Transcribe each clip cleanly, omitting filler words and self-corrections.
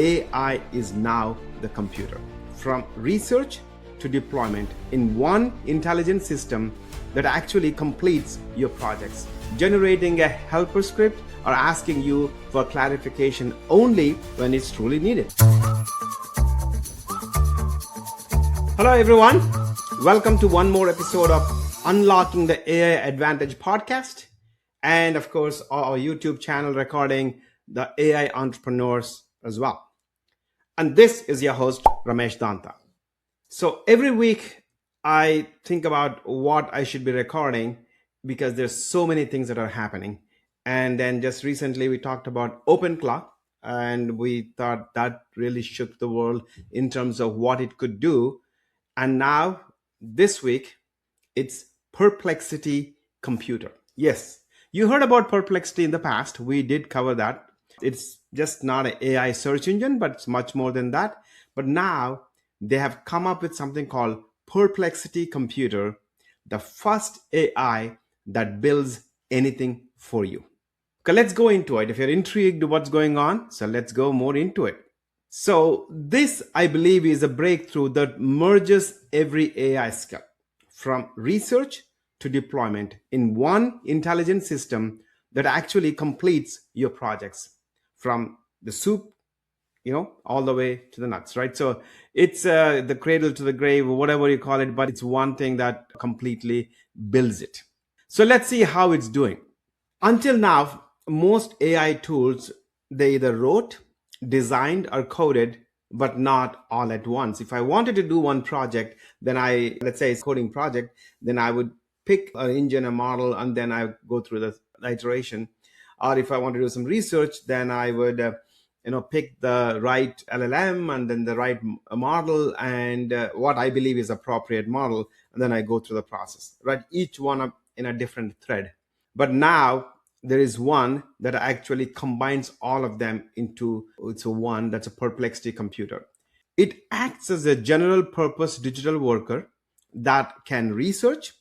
AI is now the computer. From research to deployment in one intelligent system that actually completes your projects, generating a helper script or asking you for clarification only when it's truly needed. Hello everyone, welcome to one more episode of Unlocking the AI Advantage podcast, and of course our YouTube channel recording the AI entrepreneurs as well. And this is your host Ramesh Danta. So every week I think about what I should be recording because there's so many things that are happening. And then just recently we talked about OpenClaw, and we thought that really shook the world in terms of what it could do. And now this week it's Perplexity Computer. Yes, you heard about Perplexity in the past. We did cover that. It's just not an AI search engine, but it's much more than that. But now they have come up with something called Perplexity Computer, the first AI that builds anything for you. Okay, let's go into it. If you're intrigued what's going on, so let's go more into it. So this, I believe, is a breakthrough that merges every AI skill from research to deployment in one intelligent system that actually completes your projects from the soup, all the way to the nuts, right? So it's the cradle to the grave, or whatever you call it, but it's one thing that completely builds it. So let's see how it's doing. Until now, most AI tools, they either wrote, designed, or coded, but not all at once. If I wanted to do one project, then let's say it's a coding project, then I would pick an engine, a model, and then I go through the iteration. Or if I want to do some research, then I would pick the right LLM and then the right model and what I believe is appropriate model, and then I go through the process, right? Each one in a different thread. But now there is one that actually combines all of them into one. That's a Perplexity Computer. It acts as a general purpose digital worker that can research,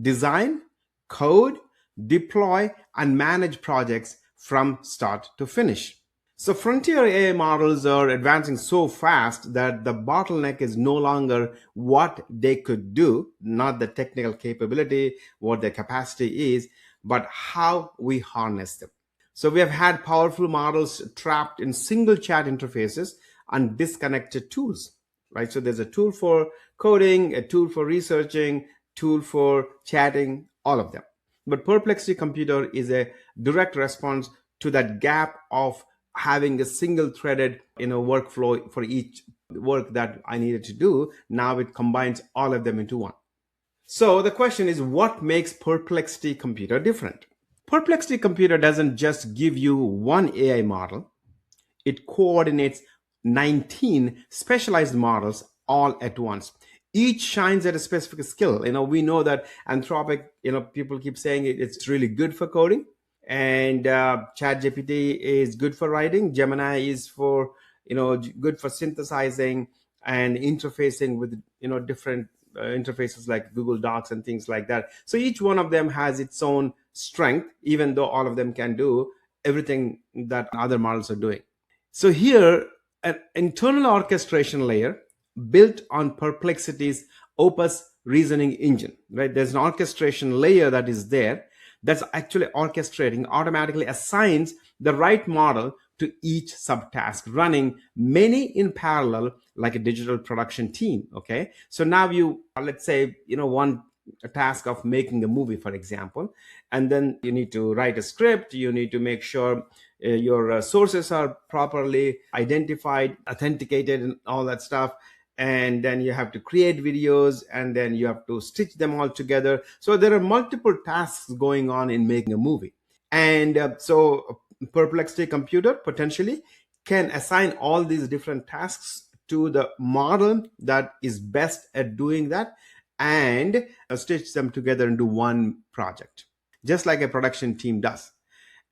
design, code, deploy, and manage projects from start to finish. So frontier AI models are advancing so fast that the bottleneck is no longer what they could do, not the technical capability, what their capacity is, but how we harness them. So we have had powerful models trapped in single chat interfaces and disconnected tools, right? So there's a tool for coding, a tool for researching, tool for chatting, all of them. But Perplexity Computer is a direct response to that gap of having a single threaded workflow for each work that I needed to do. Now it combines all of them into one. So the question is, what makes Perplexity Computer different? Perplexity Computer doesn't just give you one AI model. It coordinates 19 specialized models all at once. Each shines at a specific skill. We know that Anthropic, people keep saying it's really good for coding. And ChatGPT is good for writing. Gemini is for, good for synthesizing and interfacing with, different interfaces like Google Docs and things like that. So each one of them has its own strength, even though all of them can do everything that other models are doing. So here, an internal orchestration layer built on Perplexity's Opus reasoning engine, right? There's an orchestration layer that is there that's actually orchestrating, automatically assigns the right model to each subtask, running many in parallel like a digital production team, okay? So now let's say, one task of making a movie, for example, and then you need to write a script, you need to make sure your sources are properly identified, authenticated, and all that stuff. And then you have to create videos, and then you have to stitch them all together. So there are multiple tasks going on in making a movie. And so Perplexity Computer potentially can assign all these different tasks to the model that is best at doing that and stitch them together into one project, just like a production team does.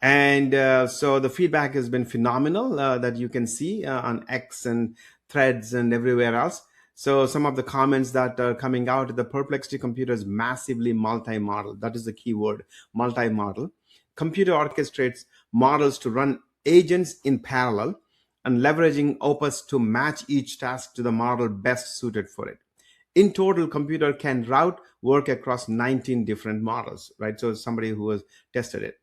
And so the feedback has been phenomenal that you can see on X and Threads and everywhere else. So some of the comments that are coming out, the Perplexity Computer is massively multi-model. That is the key word, multi-model. Computer orchestrates models to run agents in parallel and leveraging Opus to match each task to the model best suited for it. In total, computer can route work across 19 different models, right? So somebody who has tested it.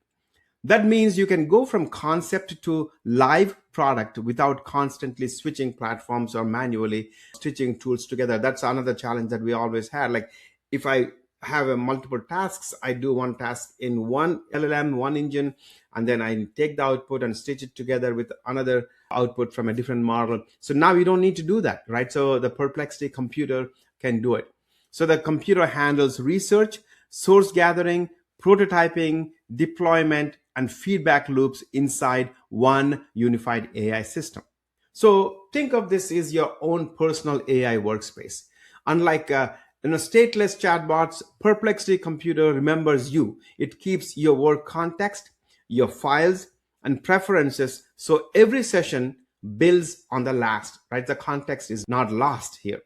That means you can go from concept to live product without constantly switching platforms or manually stitching tools together. That's another challenge that we always had. Like if I have a multiple tasks, I do one task in one LLM, one engine, and then I take the output and stitch it together with another output from a different model. So now you don't need to do that, right? So the Perplexity computer can do it. So the computer handles research, source gathering, prototyping, deployment, and feedback loops inside one unified AI system. So think of this as your own personal AI workspace. Unlike stateless chatbots, Perplexity Computer remembers you. It keeps your work context, your files, and preferences. So every session builds on the last, right? The context is not lost here.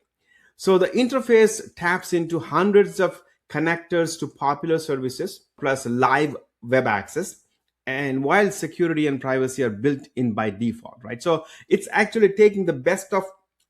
So the interface taps into hundreds of connectors to popular services plus live web access. And while security and privacy are built in by default, right? So it's actually taking the best of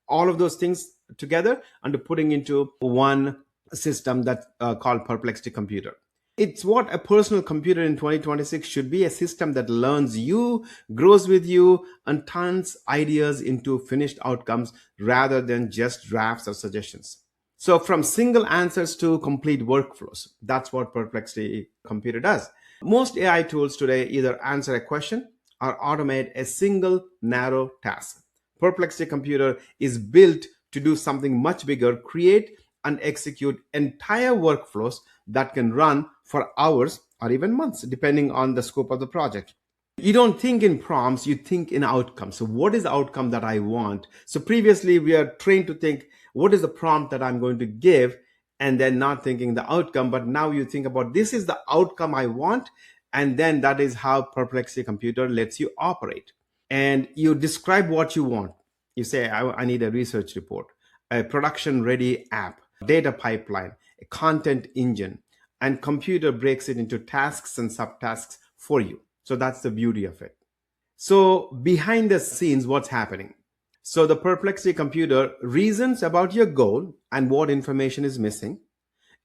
all of those things together and putting into one system that's called Perplexity Computer. It's what a personal computer in 2026 should be, a system that learns you, grows with you, and turns ideas into finished outcomes rather than just drafts or suggestions. So from single answers to complete workflows, that's what Perplexity Computer does. Most AI tools today either answer a question or automate a single narrow task. Perplexity Computer is built to do something much bigger, create and execute entire workflows that can run for hours or even months, depending on the scope of the project. You don't think in prompts, you think in outcomes. So what is the outcome that I want? So previously we are trained to think, what is the prompt that I'm going to give? And then not thinking the outcome, but now you think about this is the outcome I want. And then that is how Perplexity Computer lets you operate. And you describe what you want. You say, I need a research report, a production ready app, data pipeline, a content engine, and computer breaks it into tasks and subtasks for you. So that's the beauty of it. So behind the scenes, what's happening? So the Perplexity Computer reasons about your goal and what information is missing.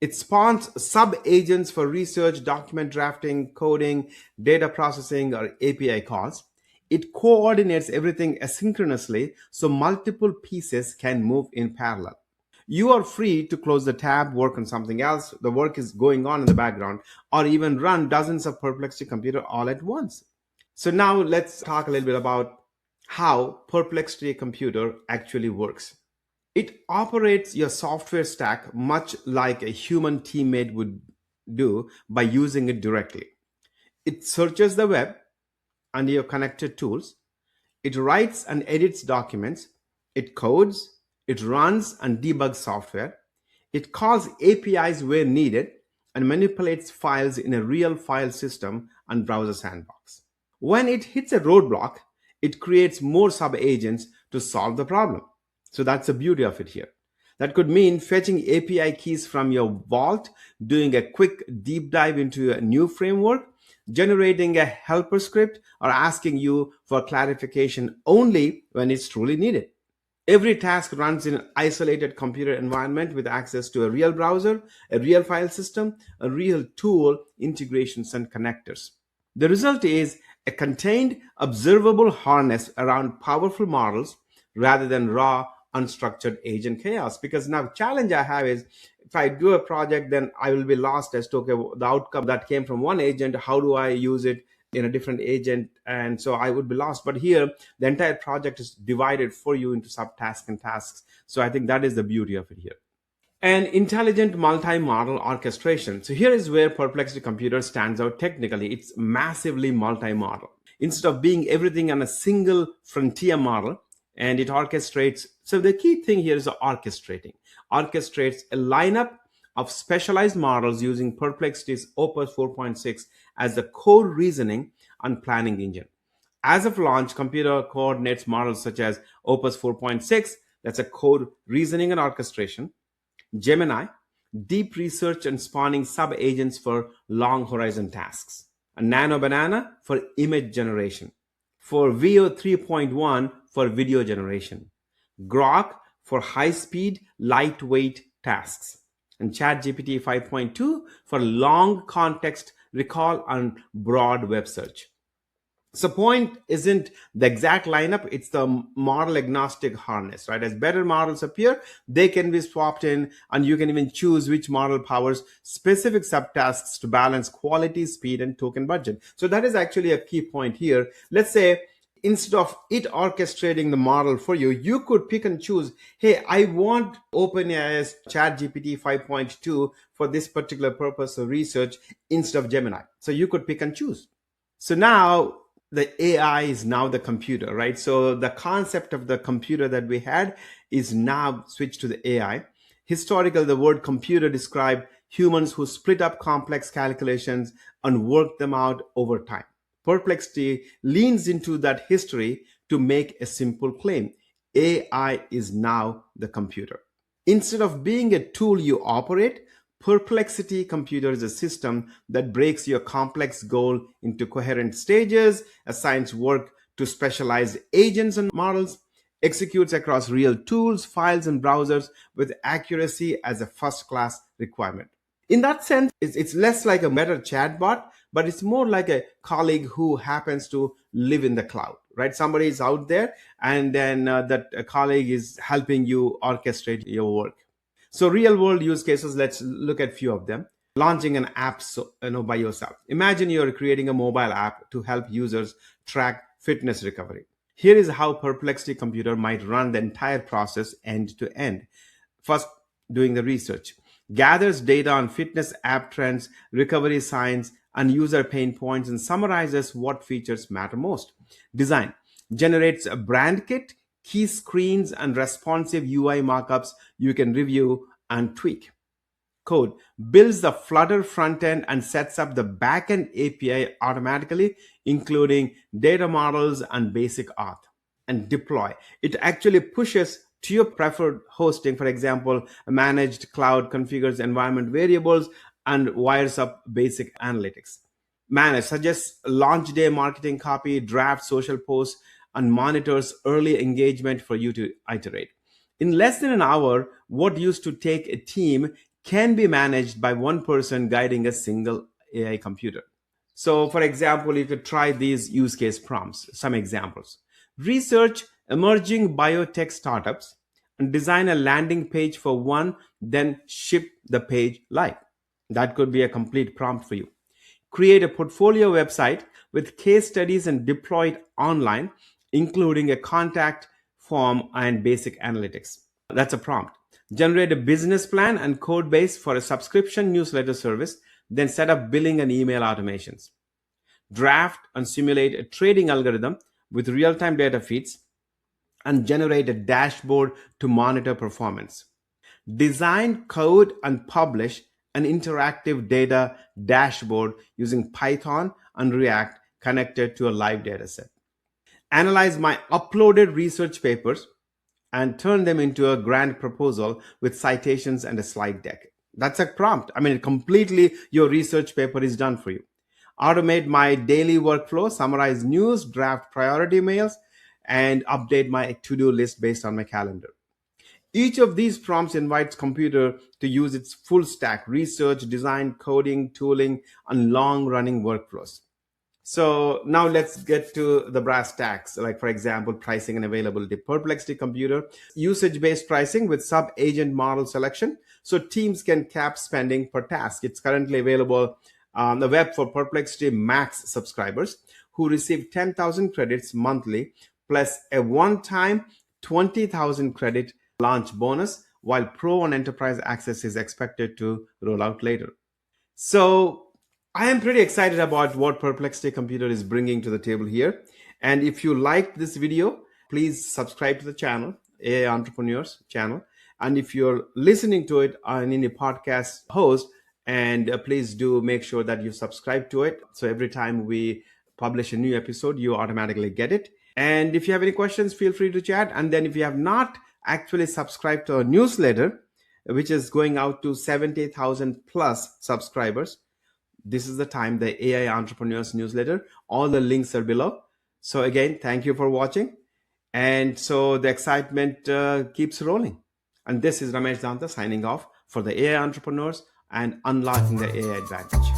It spawns sub-agents for research, document drafting, coding, data processing, or API calls. It coordinates everything asynchronously so multiple pieces can move in parallel. You are free to close the tab, work on something else. The work is going on in the background, or even run dozens of Perplexity Computer all at once. So now let's talk a little bit about how Perplexity Computer actually works. It operates your software stack much like a human teammate would do by using it directly. It searches the web and your connected tools. It writes and edits documents. It codes. It runs and debugs software. It calls APIs where needed and manipulates files in a real file system and browser sandbox. When it hits a roadblock, it creates more sub-agents to solve the problem. So that's the beauty of it here. That could mean fetching API keys from your vault, doing a quick deep dive into a new framework, generating a helper script, or asking you for clarification only when it's truly needed. Every task runs in an isolated computer environment with access to a real browser, a real file system, a real tool, integrations, and connectors. The result is a contained, observable harness around powerful models rather than raw, unstructured agent chaos. Because now challenge I have is if I do a project, then I will be lost as to okay, the outcome that came from one agent, how do I use it in a different agent? And so I would be lost. But here, the entire project is divided for you into subtasks and tasks. So I think that is the beauty of it here. And intelligent multi-model orchestration. So here is where Perplexity Computer stands out technically. It's massively multi-model. Instead of being everything on a single frontier model, and it orchestrates. So the key thing here is orchestrating. Orchestrates a lineup of specialized models using Perplexity's Opus 4.6 as the core reasoning and planning engine. As of launch, computer coordinates models such as Opus 4.6, that's a core reasoning and orchestration, Gemini, deep research and spawning sub-agents for long horizon tasks, a Nano Banana for image generation, for VO 3.1 for video generation, Grok for high speed, lightweight tasks, and ChatGPT 5.2 for long context recall and broad web search. So point isn't the exact lineup, it's the model agnostic harness, right? As better models appear, they can be swapped in, and you can even choose which model powers specific subtasks to balance quality, speed, and token budget. So that is actually a key point here. Let's say instead of it orchestrating the model for you, you could pick and choose, hey, I want OpenAI's ChatGPT 5.2 for this particular purpose of research instead of Gemini. So you could pick and choose. So now the AI is now the computer, right? So the concept of the computer that we had is now switched to the AI. Historically, the word computer described humans who split up complex calculations and worked them out over time. Perplexity leans into that history to make a simple claim. AI is now the computer. Instead of being a tool you operate, Perplexity Computer is a system that breaks your complex goal into coherent stages, assigns work to specialized agents and models, executes across real tools, files, and browsers with accuracy as a first class requirement. In that sense, it's less like a better chatbot, but it's more like a colleague who happens to live in the cloud, right? Somebody is out there, and then that colleague is helping you orchestrate your work. So real world use cases, let's look at a few of them. Launching an app by yourself. Imagine you're creating a mobile app to help users track fitness recovery. Here is how Perplexity Computer might run the entire process end to end. First, doing the research. Gathers data on fitness app trends, recovery signs, and user pain points, and summarizes what features matter most. Design. Generates a brand kit, key screens, and responsive UI markups you can review and tweak. Code. Builds the Flutter front end and sets up the backend API automatically, including data models and basic auth. And deploy. It actually pushes to your preferred hosting, for example, a managed cloud, configures environment variables, and wires up basic analytics. Manage. Suggests launch day marketing copy, draft social posts, and monitors early engagement for you to iterate. In less than an hour, what used to take a team can be managed by one person guiding a single AI computer. So, for example, you could try these use case prompts. Some examples. Research emerging biotech startups and design a landing page for one, then ship the page live. That could be a complete prompt for you. Create a portfolio website with case studies and deploy it online, including a contact form and basic analytics. That's a prompt. Generate a business plan and code base for a subscription newsletter service, then set up billing and email automations. Draft and simulate a trading algorithm with real-time data feeds, and generate a dashboard to monitor performance. Design, code, and publish an interactive data dashboard using Python and React connected to a live dataset. Analyze my uploaded research papers and turn them into a grant proposal with citations and a slide deck. That's a prompt. I mean, completely your research paper is done for you. Automate my daily workflow, summarize news, draft priority mails, and update my to-do list based on my calendar. Each of these prompts invites computer to use its full stack: research, design, coding, tooling, and long-running workflows. So now let's get to the brass tacks, like for example, pricing and availability. Perplexity Computer, usage-based pricing with sub-agent model selection, so teams can cap spending per task. It's currently available on the web for Perplexity Max subscribers who receive 10,000 credits monthly, plus a one-time 20,000 credit launch bonus, while Pro and Enterprise access is expected to roll out later. So I am pretty excited about what Perplexity Computer is bringing to the table here. And if you liked this video, please subscribe to the channel, AI Entrepreneurs channel. And if you're listening to it on any podcast host, and please do make sure that you subscribe to it. So every time we publish a new episode, you automatically get it. And if you have any questions, feel free to chat. And then if you have not actually subscribed to our newsletter, which is going out to 70,000 plus subscribers, this is the time, the AI Entrepreneurs newsletter. All the links are below. So again, thank you for watching. And so the excitement keeps rolling. And this is Ramesh Danta signing off for the AI entrepreneurs and unlocking the AI advantage.